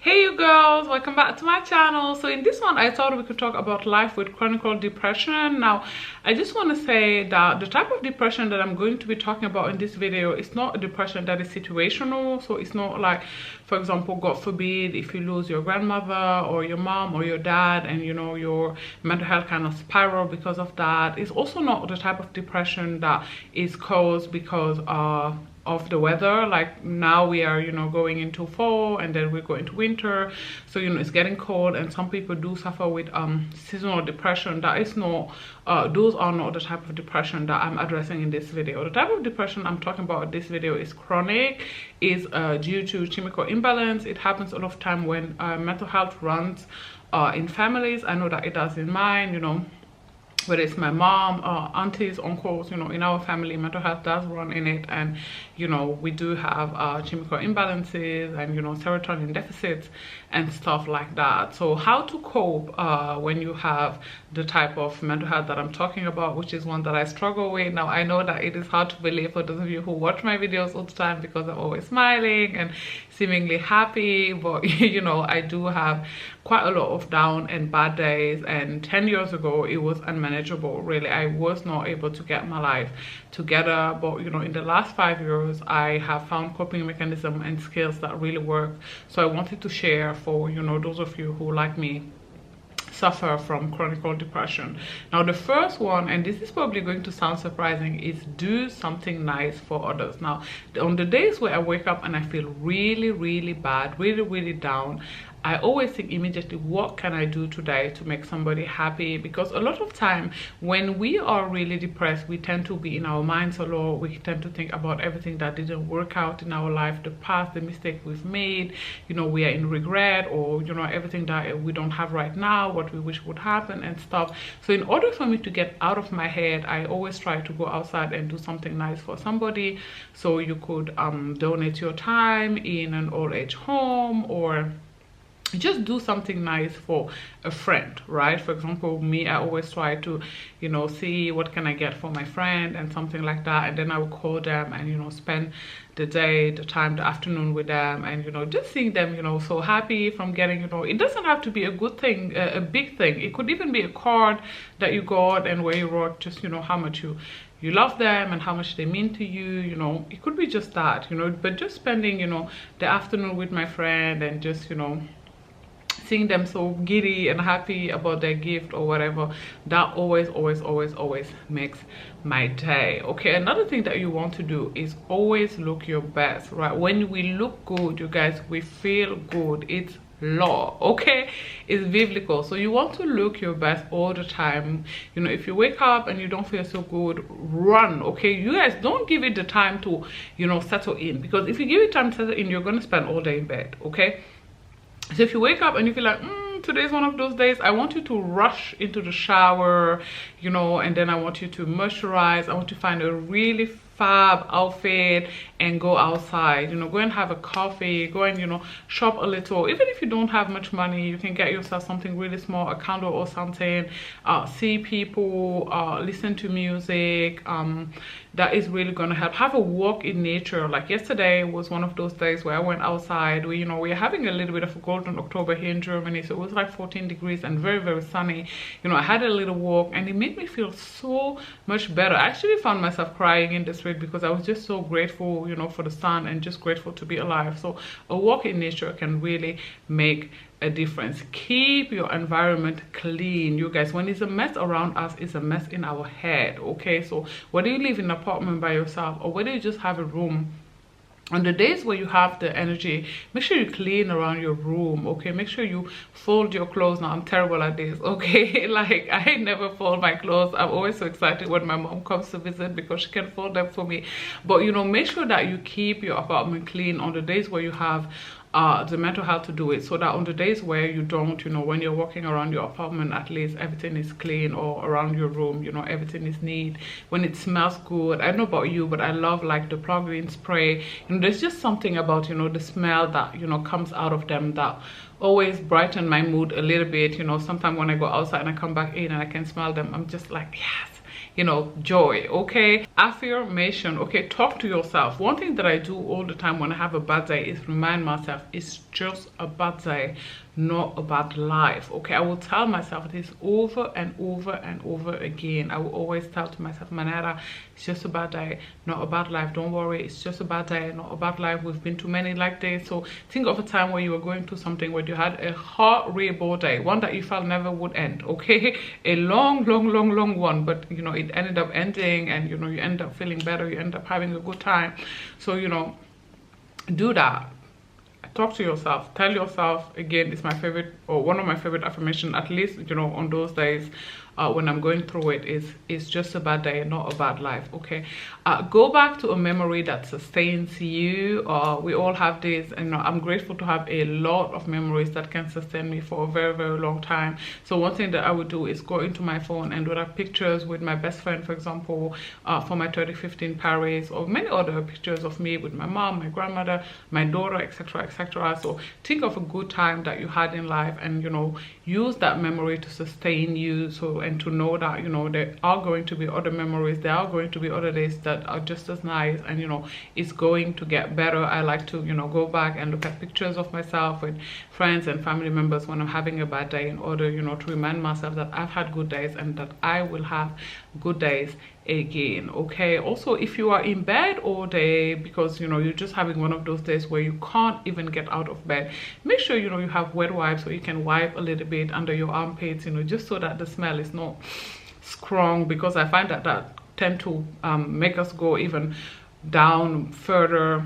Hey you girls, welcome back to my channel. So in this one I thought we could talk about life with chronic depression. Now I just want to say that the type of depression that I'm going to be talking about in this video is not a depression that is situational. So it's not like, for example, God forbid, if you lose your grandmother or your mom or your dad and you know your mental health kind of spiral because of that. It's also not the type of depression that is caused because of the weather. Like now we are, you know, going into fall and then we go into winter, so you know it's getting cold and some people do suffer with seasonal depression. That is not those are not the type of depression that I'm addressing in this video. The type of depression I'm talking about in this video is chronic, is due to chemical imbalance. It happens a lot of time when mental health runs in families. I know that it does in mine, you know, whether it's my mom, aunties, uncles, you know, in our family, mental health does run in it. And, you know, we do have chemical imbalances and, you know, serotonin deficits and stuff like that. So how to cope when you have the type of mental health that I'm talking about, which is one that I struggle with. Now, I know that it is hard to believe for those of you who watch my videos all the time because I'm always smiling and seemingly happy, but you know, I do have quite a lot of down and bad days. And 10 years ago it was unmanageable, really. I was not able to get my life together, but you know, in the last 5 years I have found coping mechanism and skills that really work. So I wanted to share for, you know, those of you who, like me, suffer from chronic depression. Now the first one, and this is probably going to sound surprising, is do something nice for others. Now on the days where I wake up and I feel really bad, really down, I always think immediately, what can I do today to make somebody happy? Because a lot of time when we are really depressed, we tend to be in our minds a lot. We tend to think about everything that didn't work out in our life, the past, the mistake we've made, you know, we are in regret, or you know, everything that we don't have right now, what we wish would happen and stuff. So in order for me to get out of my head, I always try to go outside and do something nice for somebody. So you could donate your time in an old age home, or just do something nice for a friend, right? For example, me, I always try to, you know, see what can I get for my friend and something like that, and then I will call them and, you know, spend the day, the time, the afternoon with them, and you know, just seeing them, you know, so happy from getting, you know, it doesn't have to be a good thing, a big thing. It could even be a card that you got and where you wrote just, you know, how much you love them and how much they mean to you. You know, it could be just that, you know, but just spending, you know, the afternoon with my friend and just, you know, seeing them so giddy and happy about their gift or whatever, that always makes my day. Okay, another thing that you want to do is always look your best, right? When we look good, you guys, we feel good. It's law, okay? It's biblical. So you want to look your best all the time. You know, if you wake up and you don't feel so good, run, okay? You guys, don't give it the time to, you know, settle in, because if you give it time to settle in, you're going to spend all day in bed, okay? So if you wake up and you feel like, today's one of those days, I want you to rush into the shower, you know, and then I want you to moisturize. I want you to find a really fab outfit and go outside, you know, go and have a coffee, go and, you know, shop a little. Even if you don't have much money, you can get yourself something really small, a candle or something, see people, listen to music. That is really gonna help. Have a walk in nature. Like yesterday was one of those days where I went outside. We, you know, we're having a little bit of a golden October here in Germany, so it was like 14 degrees and very sunny. You know, I had a little walk and it made me feel so much better. I actually found myself crying in the street because I was just so grateful, you know, for the sun and just grateful to be alive. So a walk in nature can really make a difference. Keep your environment clean, you guys. When it's a mess around us, it's a mess in our head, okay? So whether you live in an apartment by yourself or whether you just have a room, on the days where you have the energy, make sure you clean around your room, okay? Make sure you fold your clothes. Now I'm terrible at this, okay? Like I never fold my clothes. I'm always so excited when my mom comes to visit because she can fold them for me. But you know, make sure that you keep your apartment clean on the days where you have the mental health to do it, so that on the days where you don't, you know, when you're walking around your apartment, at least everything is clean, or around your room, you know, everything is neat. When it smells good, I don't know about you, but I love like the plug-in spray. You know, there's just something about, you know, the smell that, you know, comes out of them that always brighten my mood a little bit. You know, sometimes when I go outside and I come back in and I can smell them, I'm just like, yes, you know, joy, okay? Affirmation. Okay, talk to yourself. One thing that I do all the time when I have a bad day is remind myself it's just a bad day, not a bad life. Okay, I will tell myself this over and over and over again. I will always tell to myself, Manetta, it's just a bad day, not a bad life. Don't worry, it's just a bad day, not a bad life. We've been to many like days. So think of a time where you were going through something, where you had a horrible day, one that you felt never would end. Okay, a long one, but you know, it ended up ending, and you know, you end up feeling better, you end up having a good time. So you know, do that. Talk to yourself, tell yourself, again, it's my favorite, or one of my favorite affirmations, at least, you know, on those days when I'm going through it, is it's just a bad day, not a bad life. Okay, go back to a memory that sustains you. We all have this, and you know, I'm grateful to have a lot of memories that can sustain me for a very long time. So one thing that I would do is go into my phone and look at pictures with my best friend, for example, for my 2015 Paris, or many other pictures of me with my mom, my grandmother, my daughter, etc, etc. So think of a good time that you had in life, and you know, use that memory to sustain you. So, and to know that, you know, there are going to be other memories, there are going to be other days that are just as nice, and you know, it's going to get better. I like to, you know, go back and look at pictures of myself with friends and family members when I'm having a bad day, in order, you know, to remind myself that I've had good days and that I will have good days again. Okay, also, if you are in bed all day because, you know, you're just having one of those days where you can't even get out of bed, make sure, you know, you have wet wipes, so you can wipe a little bit under your armpits, you know, just so that the smell is not strong, because I find that tend to make us go even down further.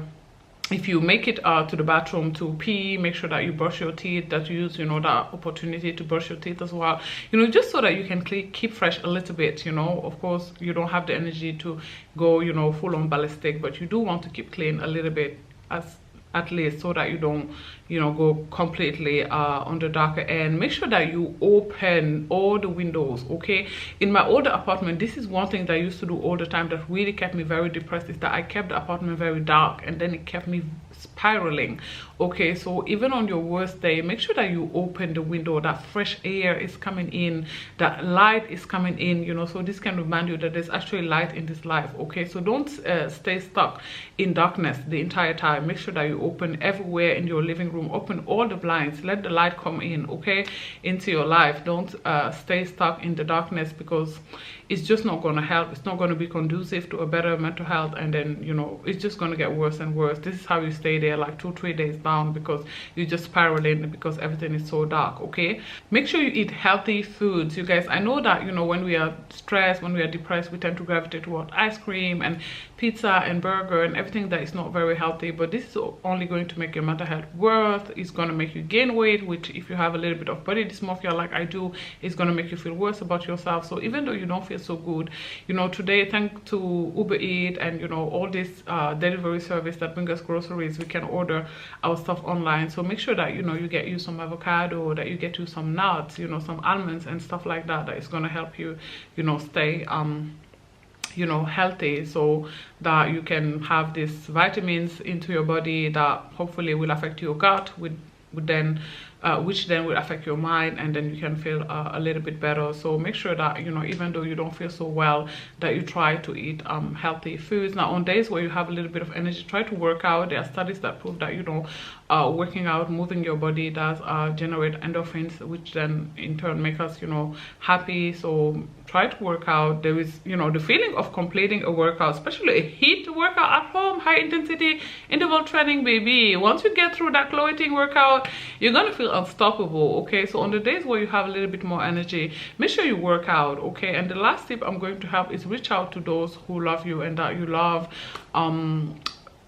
If you make it to the bathroom to pee, make sure that you brush your teeth, that you use, you know, that opportunity to brush your teeth as well, you know, just so that you can keep fresh a little bit. You know, of course, you don't have the energy to go, you know, full on ballistic, but you do want to keep clean a little bit, as at least, so that you don't, you know, go completely on the darker end. Make sure that you open all the windows. Okay, in my older apartment, this is one thing that I used to do all the time that really kept me very depressed, is that I kept the apartment very dark, and then it kept me spiraling. Okay, so even on your worst day, make sure that you open the window, that fresh air is coming in, that light is coming in, you know, so this can remind you that there's actually light in this life. Okay, so don't stay stuck in darkness the entire time. Make sure that you open everywhere in your living room, open all the blinds, let the light come in, okay, into your life. Don't stay stuck in the darkness, because it's just not going to help. It's not going to be conducive to a better mental health, and then, you know, it's just going to get worse and worse. This is how you stay there like 2-3 days down, because you're just spiraling, because everything is so dark. Okay, make sure you eat healthy foods, you guys. I know that, you know, when we are stressed, when we are depressed, we tend to gravitate toward ice cream and pizza and burger and everything that is not very healthy, but this is only going to make your mental health worse. It's going to make you gain weight, which, if you have a little bit of body dysmorphia like I do, is going to make you feel worse about yourself. So even though you don't feel so good, you know, today, thanks to Uber Eats and, you know, all this delivery service that bring us groceries, we can order our stuff online. So make sure that, you know, you get you some avocado, that you get you some nuts, you know, some almonds and stuff like that, that is going to help you, you know, stay you know, healthy, so that you can have these vitamins into your body that hopefully will affect your gut, which then will affect your mind, and then you can feel a little bit better. So make sure that, you know, even though you don't feel so well, that you try to eat healthy foods. Now, on days where you have a little bit of energy, try to work out. There are studies that prove that, you know, working out, moving your body does generate endorphins, which then in turn make us, you know, happy. So try to work out. There is, you know, the feeling of completing a workout, especially a HIIT workout at home, high intensity interval training, baby. Once you get through that clothing workout, you're gonna feel unstoppable. Okay, so on the days where you have a little bit more energy, make sure you work out. Okay, and the last tip I'm going to have is reach out to those who love you and that you love.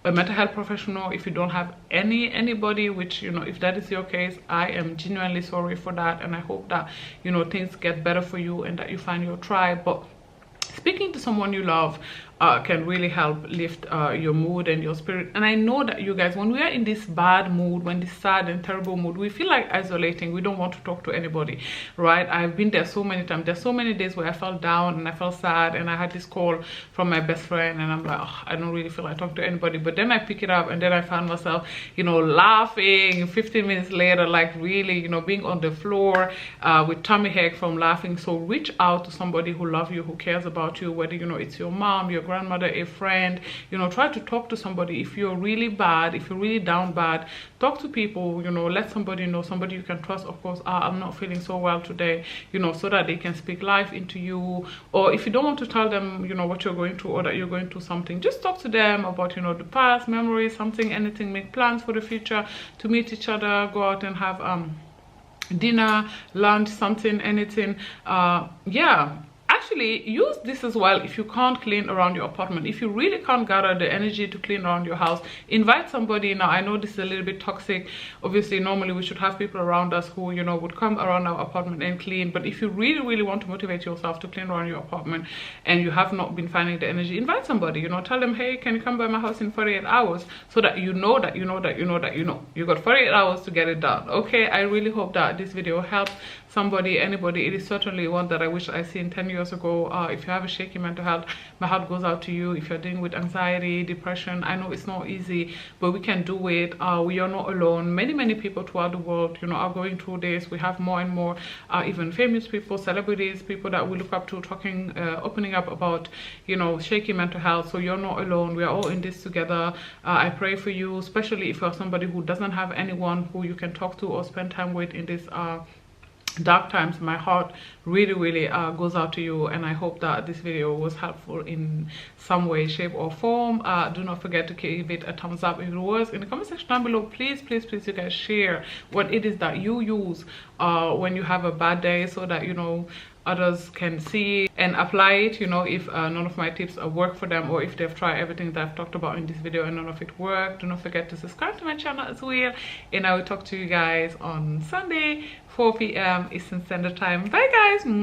A mental health professional, if you don't have anybody, which, you know, if that is your case, I am genuinely sorry for that, and I hope that, you know, things get better for you and that you find your tribe. But speaking to someone you love can really help lift your mood and your spirit. And I know that you guys, when we are in this bad mood, when this sad and terrible mood, we feel like isolating. We don't want to talk to anybody, right? I've been there so many times. There's so many days where I felt down and I felt sad, and I had this call from my best friend, and I'm like, oh, I don't really feel like talking to anybody. But then I pick it up, and then I found myself, you know, laughing 15 minutes later, like really, you know, being on the floor with tummy ache from laughing. So reach out to somebody who loves you, who cares about you, whether, you know, it's your mom, your grandmother, a friend. You know, try to talk to somebody. If you're really bad, if you're really down bad, talk to people. You know, let somebody know, somebody you can trust. Of course, I'm not feeling so well today, you know, so that they can speak life into you. Or if you don't want to tell them, you know, what you're going through, or that you're going through something, just talk to them about, you know, the past memories, something, anything. Make plans for the future to meet each other, go out and have dinner, lunch, something, anything. Yeah, actually use this as well. If you can't clean around your apartment, if you really can't gather the energy to clean around your house, invite somebody. Now I know this is a little bit toxic. Obviously normally we should have people around us who, you know, would come around our apartment and clean, but if you really want to motivate yourself to clean around your apartment and you have not been finding the energy, invite somebody. You know, tell them, hey, can you come by my house in 48 hours, so that you know you got 48 hours to get it done. Okay, I really hope that this video helps somebody, anybody. It is certainly one that I wish I seen 10 years ago. If you have a shaky mental health, my heart goes out to you. If you're dealing with anxiety, depression, I know it's not easy, but we can do it. We are not alone. Many people throughout the world, you know, are going through this. We have more and more even famous people, celebrities, people that we look up to, talking, opening up about, you know, shaky mental health. So you're not alone. We are all in this together. I pray for you, especially if you're somebody who doesn't have anyone who you can talk to or spend time with in this dark times. My heart really goes out to you, and I hope that this video was helpful in some way, shape or form. Do not forget to give it a thumbs up if it was. In the comment section down below, please you guys share what it is that you use when you have a bad day, so that, you know, others can see and apply it. You know, if none of my tips work for them, or if they've tried everything that I've talked about in this video and none of it worked, do not forget to subscribe to my channel as well, and I will talk to you guys on Sunday 4 p.m. Eastern Standard Time. Bye guys. Mwah.